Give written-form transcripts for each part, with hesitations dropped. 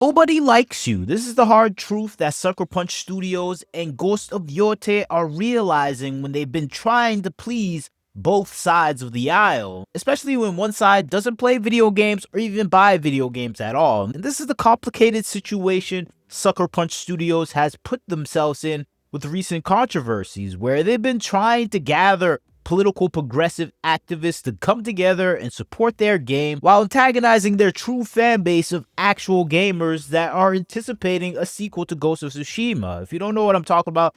Nobody likes you. This is the hard truth that Sucker Punch Studios and Ghost of Yotei are realizing when they've been trying to please both sides of the aisle, especially when one side doesn't play video games or even buy video games at all. And this is the complicated situation Sucker Punch Studios has put themselves in with recent controversies, where they've been trying to gather political progressive activists to come together and support their game while antagonizing their true fan base of actual gamers that are anticipating a sequel to Ghost of Tsushima. If you don't know what I'm talking about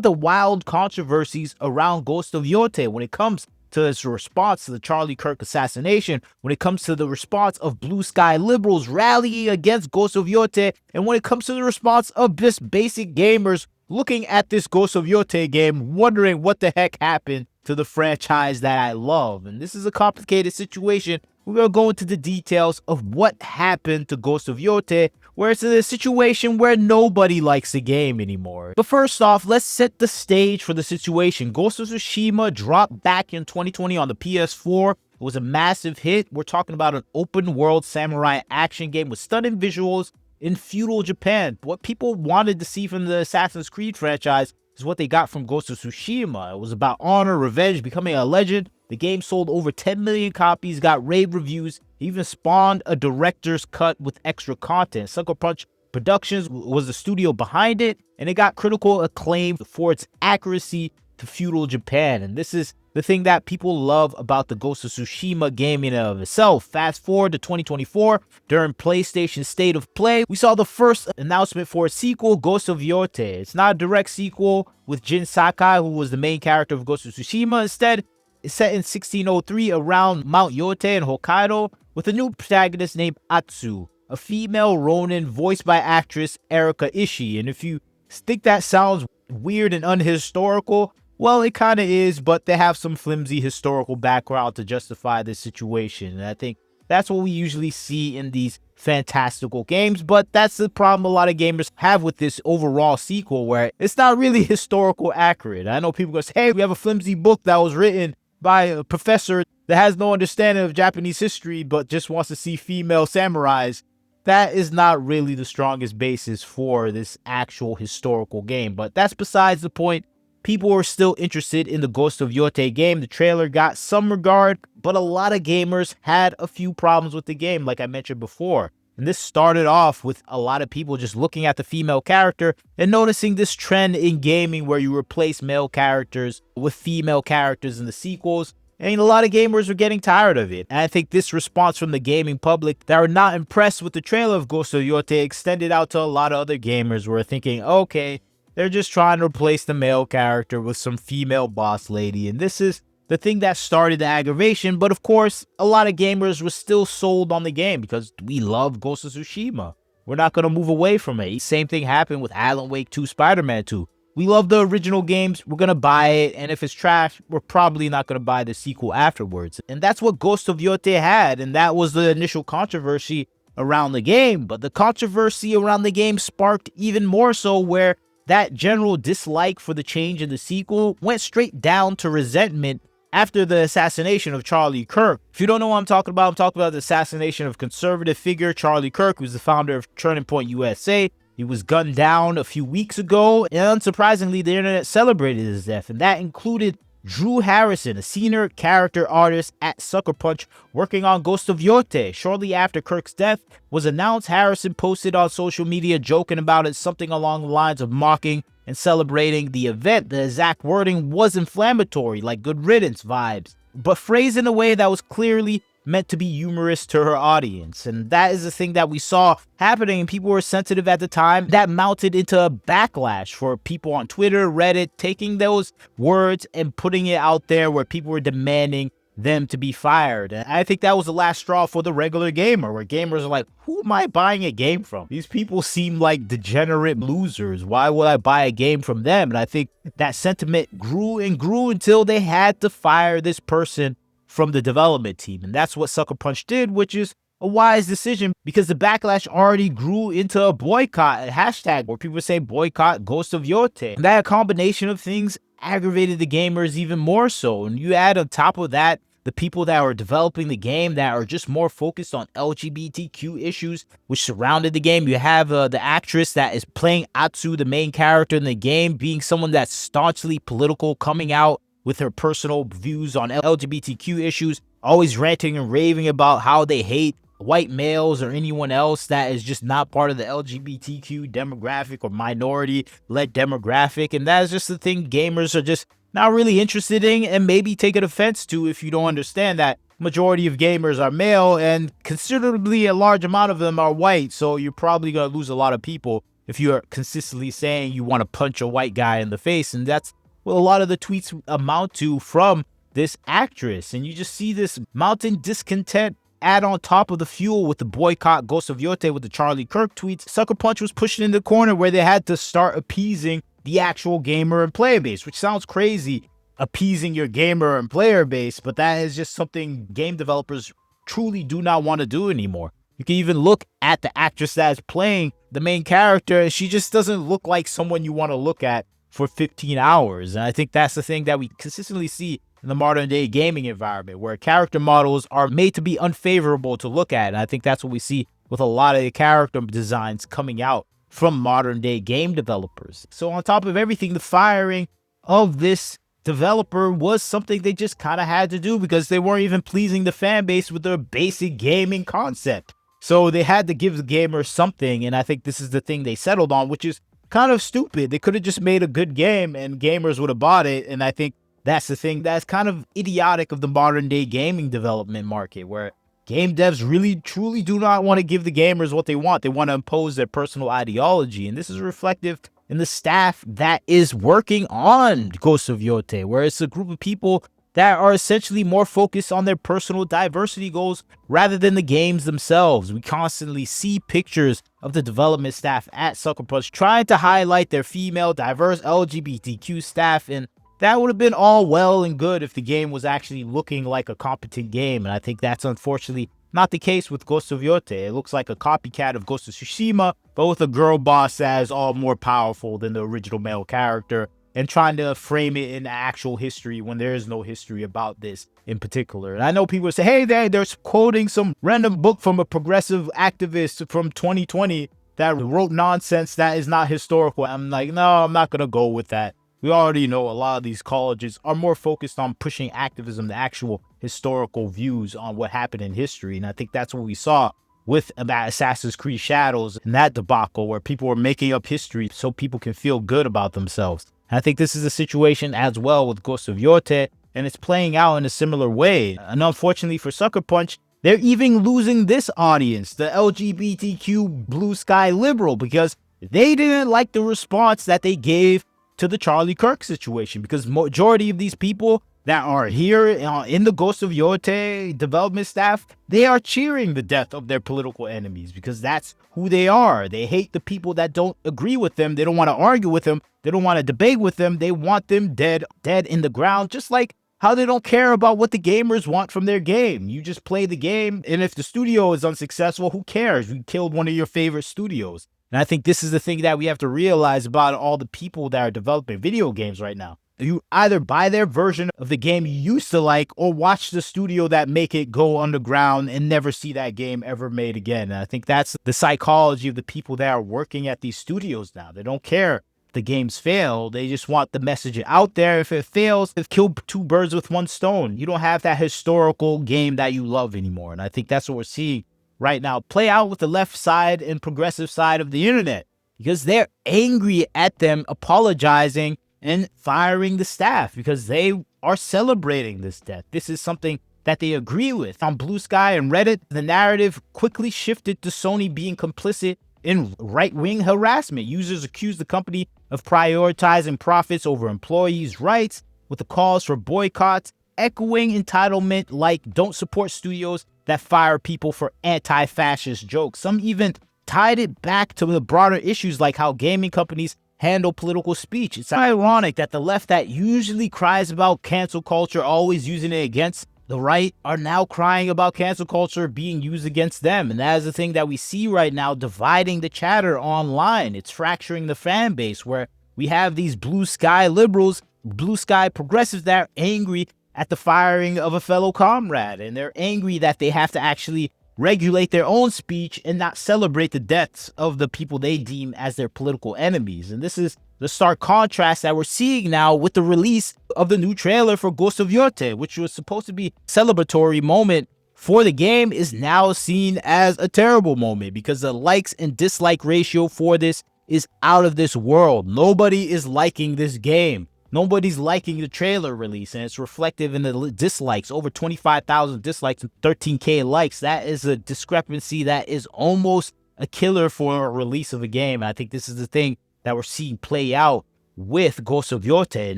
the wild controversies around Ghost of Yotei when it comes to its response to the Charlie Kirk assassination, when it comes to the response of blue sky liberals rallying against Ghost of Yotei, and when it comes to the response of just basic gamers looking at this Ghost of Yotei game, wondering what the heck happened to the franchise that I love. And this is a complicated situation. We're going to go into the details of what happened to Ghost of Yotei, where it's a situation where nobody likes the game anymore. But first off, let's set the stage for the situation. Ghost of Tsushima dropped back in 2020 on the PS4. It was a massive hit. We're talking about an open world samurai action game with stunning visuals in feudal Japan. What people wanted to see from the Assassin's Creed franchise is what they got from Ghost of Tsushima. It was about honor, revenge, becoming a legend. The game sold over 10 million copies, got rave reviews, even spawned a director's cut with extra content. Sucker Punch Productions was the studio behind it, and it got critical acclaim for its accuracy to feudal Japan. And this is the thing that people love about the Ghost of Tsushima game in and of itself. Fast forward to 2024, during PlayStation State of Play, we saw the first announcement for a sequel, Ghost of Yotei. It's not a direct sequel with Jin Sakai, who was the main character of Ghost of Tsushima. Instead, it's set in 1603 around Mount Yotei in Hokkaido, with a new protagonist named Atsu, a female Ronin voiced by actress Erika Ishii. And if you think that sounds weird and unhistorical, well, it kind of is, but they have some flimsy historical background to justify this situation. And I think that's what we usually see in these fantastical games, but that's the problem a lot of gamers have with this overall sequel, where it's not really historical accurate. I know people go say, hey, we have a flimsy book that was written by a professor that has no understanding of Japanese history, but just wants to see female samurais. That is not really the strongest basis for this actual historical game, but that's besides the point. People are still interested in the Ghost of Yotei game. The trailer got some regard, but a lot of gamers had a few problems with the game, like I mentioned before. And this started off with a lot of people just looking at the female character and noticing this trend in gaming where you replace male characters with female characters in the sequels. And a lot of gamers are getting tired of it. And I think this response from the gaming public that are not impressed with the trailer of Ghost of Yotei extended out to a lot of other gamers who are thinking, okay, they're just trying to replace the male character with some female boss lady. And this is the thing that started the aggravation. But of course, a lot of gamers were still sold on the game because we love Ghost of Tsushima. We're not going to move away from it. Same thing happened with Alan Wake 2, Spider-Man 2. We love the original games. We're going to buy it. And if it's trash, we're probably not going to buy the sequel afterwards. And that's what Ghost of Yotei had. And that was the initial controversy around the game. But the controversy around the game sparked even more so, where that general dislike for the change in the sequel went straight down to resentment after the assassination of Charlie Kirk. If you don't know what I'm talking about the assassination of conservative figure Charlie Kirk, who's the founder of Turning Point USA. He was gunned down a few weeks ago, and unsurprisingly, the internet celebrated his death, and that included Drew Harrison, a senior character artist at Sucker Punch working on Ghost of Yotei. Shortly after Kirk's death was announced, Harrison posted on social media joking about it, something along the lines of mocking and celebrating the event. The exact wording was inflammatory, like good riddance vibes, but phrased in a way that was clearly meant to be humorous to her audience. And that is the thing that we saw happening, and people were sensitive at the time. That mounted into a backlash for people on Twitter, Reddit, taking those words and putting it out there where people were demanding them to be fired. And I think that was the last straw for the regular gamer, where gamers are like, who am I buying a game from? These people seem like degenerate losers. Why would I buy a game from them? And I think that sentiment grew and grew until they had to fire this person from the development team. And that's what Sucker Punch did, which is a wise decision, because the backlash already grew into a boycott, a hashtag where people say boycott Ghost of Yotei. And that combination of things aggravated the gamers even more so. And you add on top of that the people that are developing the game that are just more focused on LGBTQ issues which surrounded the game. You have the actress that is playing Atsu, the main character in the game, being someone that's staunchly political, coming out with her personal views on LGBTQ issues, always ranting and raving about how they hate white males or anyone else that is just not part of the LGBTQ demographic or minority-led demographic. And that is just the thing gamers are just not really interested in, and maybe take an offense to if you don't understand that majority of gamers are male and considerably a large amount of them are white. So you're probably going to lose a lot of people if you're consistently saying you want to punch a white guy in the face. And that's what a lot of the tweets amount to from this actress. And you just see this mounting discontent add on top of the fuel with the boycott Ghost of Yotei with the Charlie Kirk tweets. Sucker Punch was pushing in the corner where they had to start appeasing the actual gamer and player base, which sounds crazy, appeasing your gamer and player base, but that is just something game developers truly do not want to do anymore. You can even look at the actress that is playing the main character, and she just doesn't look like someone you want to look at for 15 hours. And I think that's the thing that we consistently see in the modern day gaming environment, where character models are made to be unfavorable to look at. And I think that's what we see with a lot of the character designs coming out from modern day game developers. So on top of everything, the firing of this developer was something they just kind of had to do because they weren't even pleasing the fan base with their basic gaming concept. So they had to give the gamers something, and I think this is the thing they settled on, which is kind of stupid. They could have just made a good game and gamers would have bought it. And I think that's the thing that's kind of idiotic of the modern day gaming development market, where game devs really truly do not want to give the gamers what they want. They want to impose their personal ideology. And this is reflective in the staff that is working on Ghost of Yotei, where it's a group of people that are essentially more focused on their personal diversity goals rather than the games themselves. We constantly see pictures of the development staff at Sucker Punch trying to highlight their female, diverse LGBTQ staff, and that would have been all well and good if the game was actually looking like a competent game. And I think that's unfortunately not the case with Ghost of Yotei. It looks like a copycat of Ghost of Tsushima, but with a girl boss that is all more powerful than the original male character, and trying to frame it in actual history when there is no history about this in particular. And I know people say, hey, they're quoting some random book from a progressive activist from 2020 that wrote nonsense that is not historical. I'm like, no, I'm not going to go with that. We already know a lot of these colleges are more focused on pushing activism, the actual historical views on what happened in history. And I think that's what we saw with Assassin's Creed Shadows and that debacle, where people were making up history so people can feel good about themselves. And I think this is a situation as well with Ghost of Yotei, and it's playing out in a similar way. And unfortunately for Sucker Punch, they're even losing this audience, the LGBTQ blue sky liberal, because they didn't like the response that they gave to the Charlie Kirk situation, because majority of these people that are here in the Ghost of Yotei development staff, they are cheering the death of their political enemies because that's who they are. They hate the people that don't agree with them. They don't want to argue with them. They don't want to debate with them. They want them dead in the ground, just like how they don't care about what the gamers want from their game. You just play the game, and if the studio is unsuccessful, who cares? You killed one of your favorite studios. And I think this is the thing that we have to realize about all the people that are developing video games right now. You either buy their version of the game you used to like, or watch the studio that make it go underground and never see that game ever made again. And I think that's the psychology of the people that are working at these studios now. They don't care if the games fail. They just want the message out there. If it fails, they've killed two birds with one stone. You don't have that historical game that you love anymore. And I think that's what we're seeing right now play out with the left side and progressive side of the internet, because they're angry at them apologizing and firing the staff because they are celebrating this death. This is something that they agree with. On Blue Sky and Reddit, the narrative quickly shifted to Sony being complicit in right-wing harassment. Users accused the company of prioritizing profits over employees' rights, with the calls for boycotts echoing entitlement like don't support studios that fire people for anti-fascist jokes. Some even tied it back to the broader issues like how gaming companies handle political speech. It's ironic that the left that usually cries about cancel culture, always using it against the right, are now crying about cancel culture being used against them. And that is the thing that we see right now, dividing the chatter online. It's fracturing the fan base, where we have these blue sky liberals, blue sky progressives that are angry at the firing of a fellow comrade, and they're angry that they have to actually regulate their own speech and not celebrate the deaths of the people they deem as their political enemies. And this is the stark contrast that we're seeing now with the release of the new trailer for Ghost of Yotei, which was supposed to be a celebratory moment for the game, is now seen as a terrible moment because the likes and dislike ratio for this is out of this world. Nobody is liking this game. Nobody's liking the trailer release, and it's reflective in the dislikes. Over 25,000 dislikes and 13K likes. That is a discrepancy that is almost a killer for a release of a game. And I think this is the thing that we're seeing play out with Ghost of Yotei.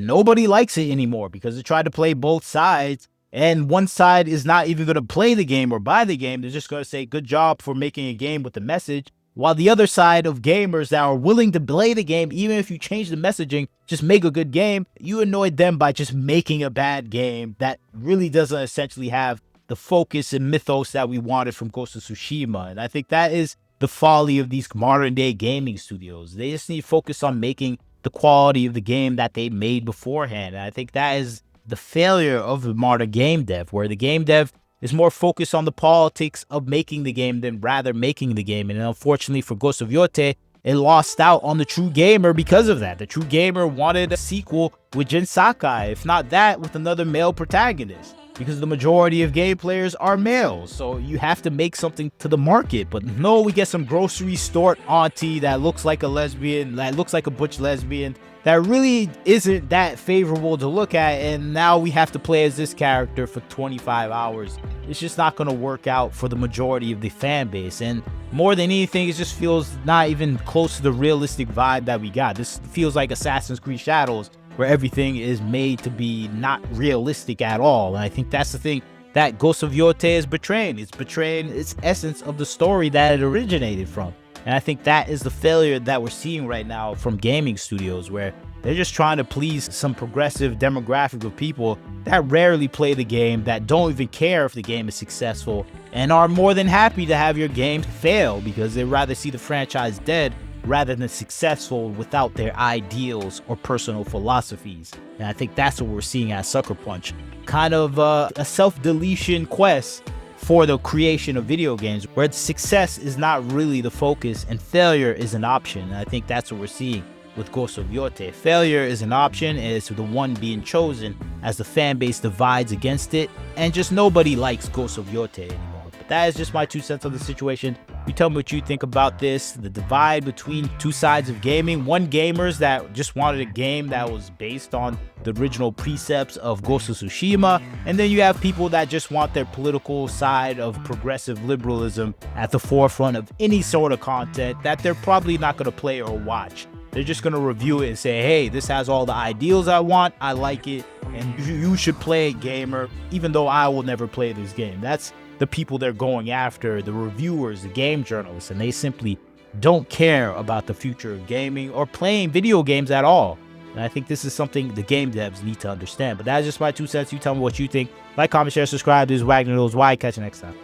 Nobody likes it anymore because they tried to play both sides, and one side is not even going to play the game or buy the game. They're just going to say, good job for making a game with the message. While the other side of gamers that are willing to play the game, even if you change the messaging, just make a good game, you annoyed them by just making a bad game that really doesn't essentially have the focus and mythos that we wanted from Ghost of Tsushima. And I think that is the folly of these modern day gaming studios. They just need to focus on making the quality of the game that they made beforehand. And I think that is the failure of the modern game dev, where the game dev is more focused on the politics of making the game than rather making the game. And unfortunately for Ghost of Yotei, it lost out on the true gamer because of that. The true gamer wanted a sequel with Jin Sakai, if not that, with another male protagonist, because the majority of game players are males. So you have to make something to the market. But no, we get some grocery store auntie that looks like a lesbian, that looks like a butch lesbian, that really isn't that favorable to look at, and now we have to play as this character for 25 hours. It's just not going to work out for the majority of the fan base, and more than anything, it just feels not even close to the realistic vibe that we got. This feels like Assassin's Creed Shadows, where everything is made to be not realistic at all, and I think that's the thing that Ghost of Yotei is betraying. It's betraying its essence of the story that it originated from. And I think that is the failure that we're seeing right now from gaming studios, where they're just trying to please some progressive demographic of people that rarely play the game, that don't even care if the game is successful, and are more than happy to have your game fail because they'd rather see the franchise dead rather than successful without their ideals or personal philosophies. And I think that's what we're seeing at Sucker Punch. Kind of a self-deletion quest for the creation of video games, where success is not really the focus and failure is an option. And I think that's what we're seeing with Ghost of Yotei. Failure is an option, and it's the one being chosen as the fan base divides against it, and just nobody likes Ghost of Yotei anymore. But that is just my 2 cents on the situation. You tell me what you think about this, the divide between two sides of gaming. One, gamers that just wanted a game that was based on the original precepts of Ghost of Tsushima, and then you have people that just want their political side of progressive liberalism at the forefront of any sort of content that they're probably not going to play or watch. They're just going to review it and say, hey, this has all the ideals I want, I like it, and you should play it, gamer, even though I will never play this game. That's the people they're going after, the reviewers, the game journalists, and they simply don't care about the future of gaming or playing video games at all. And I think this is something the game devs need to understand. But that's just my 2 cents. You tell me what you think. Like, comment, share, subscribe. This is Wagner Knows Why. Catch you next time.